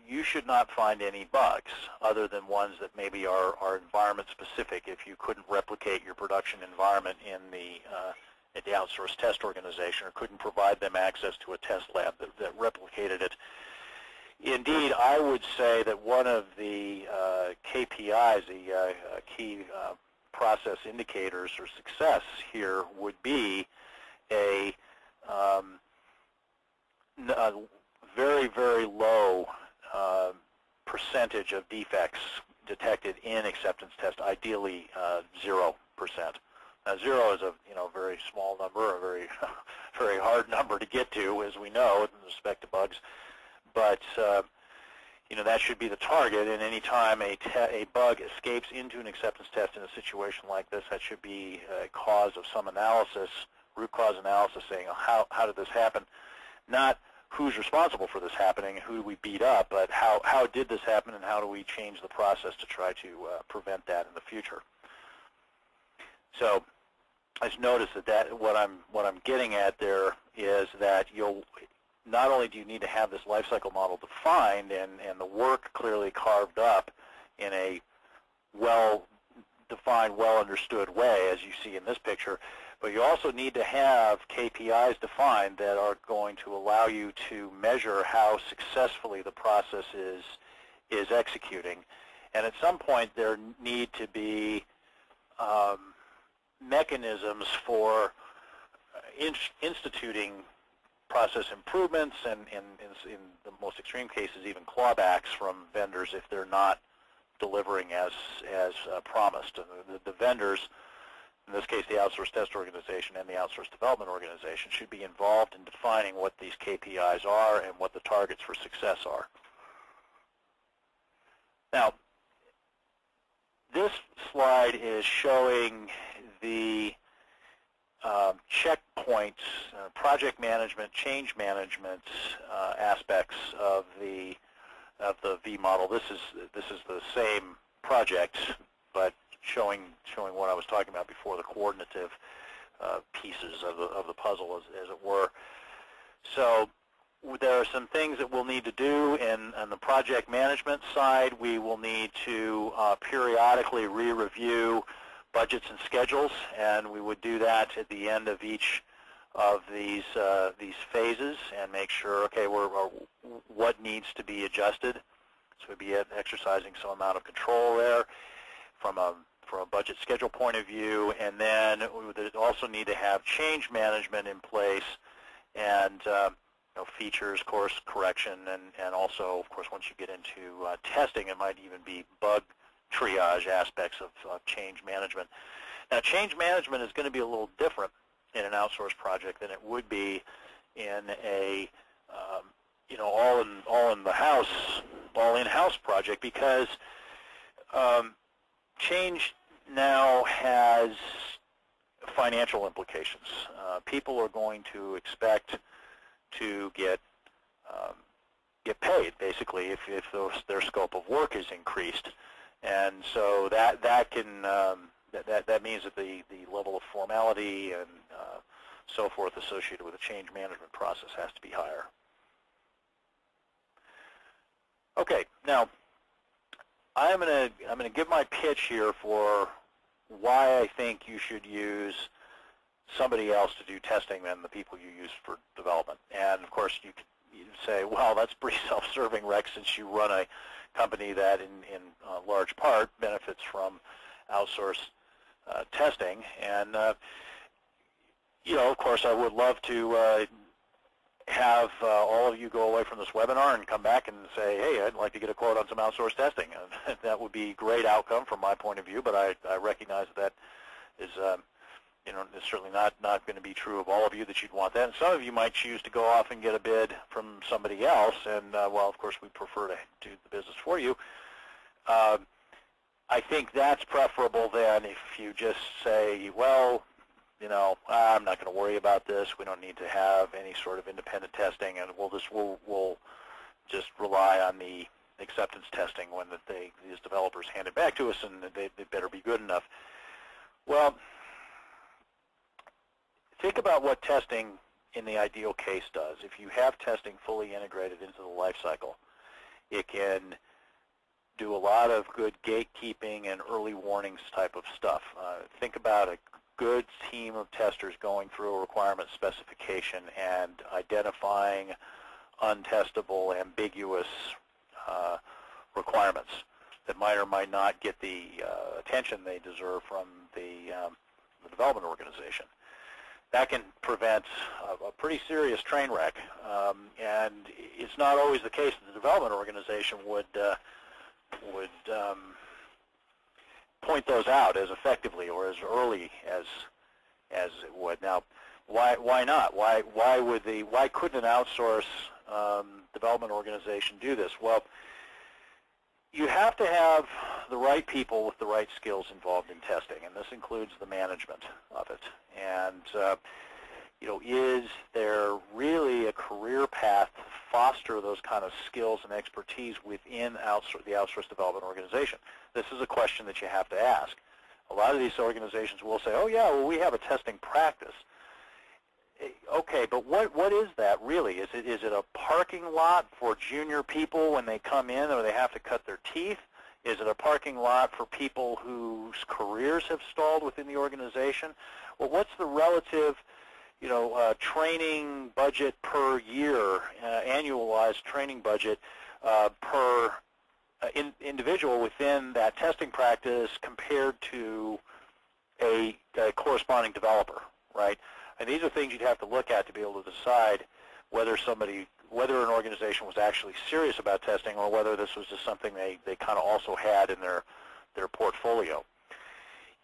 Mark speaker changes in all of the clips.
Speaker 1: you should not find any bugs other than ones that maybe are environment specific if you couldn't replicate your production environment in at the outsourced test organization or couldn't provide them access to a test lab that replicated it. Indeed, I would say that one of the KPIs, the key process indicators for success here would be a very, very low percentage of defects detected in acceptance test, ideally 0%. Now, 0 is a very small number, a very very hard number to get to, as we know, with respect to bugs. But that should be the target. And any time a bug escapes into an acceptance test in a situation like this, that should be a cause of some analysis, root cause analysis, saying how did this happen? Not who's responsible for this happening, who do we beat up, but how did this happen, and how do we change the process to try to prevent that in the future? So I just noticed that what I'm getting at there is that not only do you need to have this life cycle model defined and the work clearly carved up in a well-defined, well-understood way, as you see in this picture, but you also need to have KPIs defined that are going to allow you to measure how successfully the process is executing. And at some point, there need to be mechanisms for instituting process improvements, and in the most extreme cases, even clawbacks from vendors if they're not delivering as promised. The vendors, in this case the outsourced test organization and the outsourced development organization, should be involved in defining what these KPIs are and what the targets for success are. Now, this slide is showing the checkpoints, project management, change management aspects of the V model. This is the same project, but showing what I was talking about before, the coordinative pieces of the puzzle, as it were. So there are some things that we'll need to do on the project management side. We will need to periodically re-review budgets and schedules, and we would do that at the end of each of these phases and make sure, okay, what needs to be adjusted. So we'd be exercising some amount of control there from a budget schedule point of view, and then we would also need to have change management in place and features, course correction, and also, of course, once you get into testing, it might even be bug triage aspects of change management. Now, change management is going to be a little different in an outsourced project than it would be in a all in-house project, because change now has financial implications. People are going to expect to get paid, basically, if their scope of work is increased. And so that means that the level of formality and so forth associated with the change management process has to be higher. Okay, now I'm gonna give my pitch here for why I think you should use somebody else to do testing than the people you use for development. And of course, you could say, well, that's pretty self-serving, Rex, since you run a company that in large part benefits from outsourced testing. And of course, I would love to have all of you go away from this webinar and come back and say, hey, I'd like to get a quote on some outsourced testing. That would be a great outcome from my point of view, but I recognize that is it's certainly not going to be true of all of you that you'd want that. And some of you might choose to go off and get a bid from somebody else, and well, of course, we prefer to do the business for you. I think that's preferable than if you just say, well, I'm not going to worry about this. We don't need to have any sort of independent testing, and we'll just rely on the acceptance testing when these developers hand it back to us, and they better be good enough. Well, think about what testing in the ideal case does. If you have testing fully integrated into the life cycle, It can do a lot of good gatekeeping and early warnings type of stuff. Think about a good team of testers going through a requirement specification and identifying untestable, ambiguous requirements that might or might not get the attention they deserve from the development organization. That can prevent a pretty serious train wreck, and it's not always the case that the development organization would point those out as effectively or as early as it would. Now, why not? Why couldn't an outsource development organization do this? Well, you have to have the right people with the right skills involved in testing, and this includes the management of it. And is there really a career path to foster those kind of skills and expertise within the outsourced development organization? This is a question that you have to ask. A lot of these organizations will say, oh yeah, well, we have a testing practice. Okay, but what is that really? Is it a parking lot for junior people when they come in or they have to cut their teeth? Is it a parking lot for people whose careers have stalled within the organization? Well, what's the relative, training budget per year, annualized training budget per individual within that testing practice compared to a corresponding developer, right? And these are things you'd have to look at to be able to decide whether an organization was actually serious about testing or whether this was just something they kind of also had in their portfolio.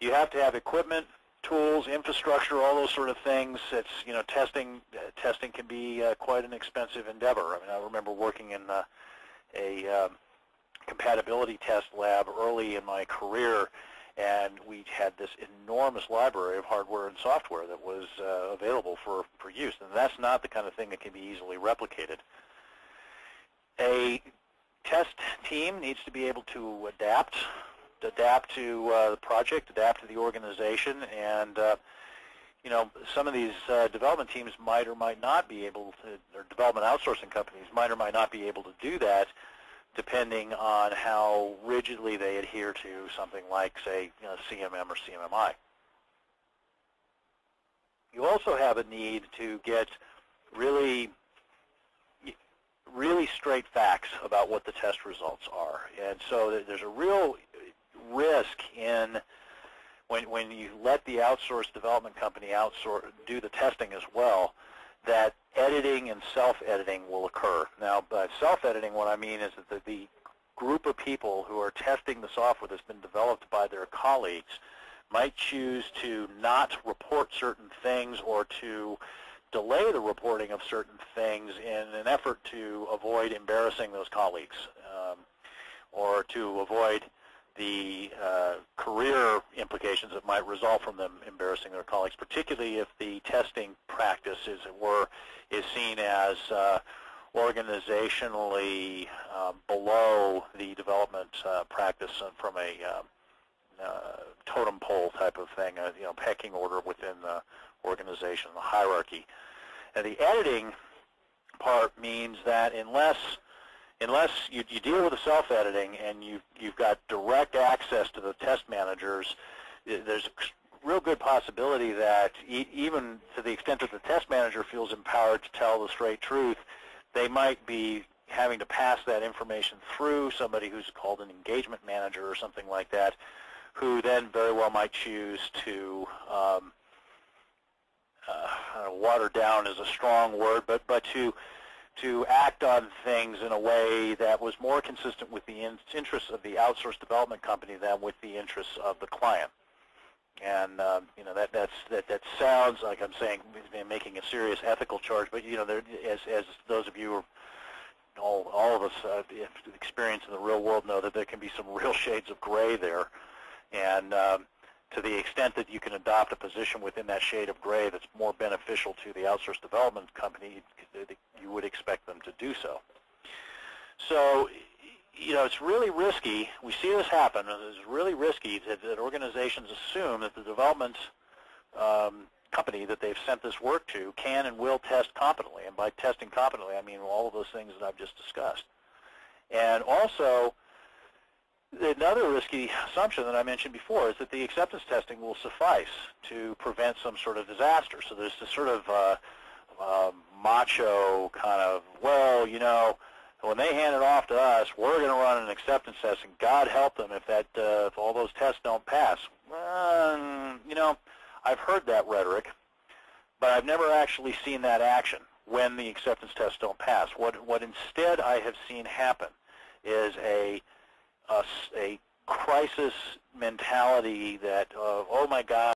Speaker 1: You have to have equipment, tools, infrastructure, all those sort of things. It's, testing can be quite an expensive endeavor. I mean, I remember working in a compatibility test lab early in my career, and we had this enormous library of hardware and software that was available for use, and that's not the kind of thing that can be easily replicated. A test team needs to be able to adapt to the project, adapt to the organization, and some of these development teams might or might not be able to, or development outsourcing companies might or might not be able to do that, depending on how rigidly they adhere to something like, say, CMM or CMMI. You also have a need to get really straight facts about what the test results are. And so there's a real risk in when you let the outsourced development company do the testing as well, that editing and self-editing will occur. Now, by self-editing, what I mean is that the group of people who are testing the software that's been developed by their colleagues might choose to not report certain things or to delay the reporting of certain things in an effort to avoid embarrassing those colleagues or to avoid the career implications that might result from them embarrassing their colleagues, particularly if the testing practice, as it were, is seen as organizationally below the development practice from a totem pole type of thing, pecking order within the organization, the hierarchy. And the editing part means that unless you deal with the self-editing and you've got direct access to the test managers, there's a real good possibility that even to the extent that the test manager feels empowered to tell the straight truth, they might be having to pass that information through somebody who's called an engagement manager or something like that, who then very well might choose to water down is a strong word, but to act on things in a way that was more consistent with the interests of the outsourced development company than with the interests of the client. And that sounds like I'm saying making a serious ethical charge, but as those of you, all of us experience in the real world know that there can be some real shades of gray there, and to the extent that you can adopt a position within that shade of gray that's more beneficial to the outsourced development company, you would expect them to do so. So, it's really risky. We see this happen. It's really risky that organizations assume that the development company that they've sent this work to can and will test competently. And by testing competently, I mean all of those things that I've just discussed. And also, another risky assumption that I mentioned before is that the acceptance testing will suffice to prevent some sort of disaster. So there's this sort of macho kind of, well, you know, when they hand it off to us, we're going to run an acceptance test, and God help them if all those tests don't pass. You know, I've heard that rhetoric, but I've never actually seen that action when the acceptance tests don't pass. What instead I have seen happen is a crisis mentality that, oh my God,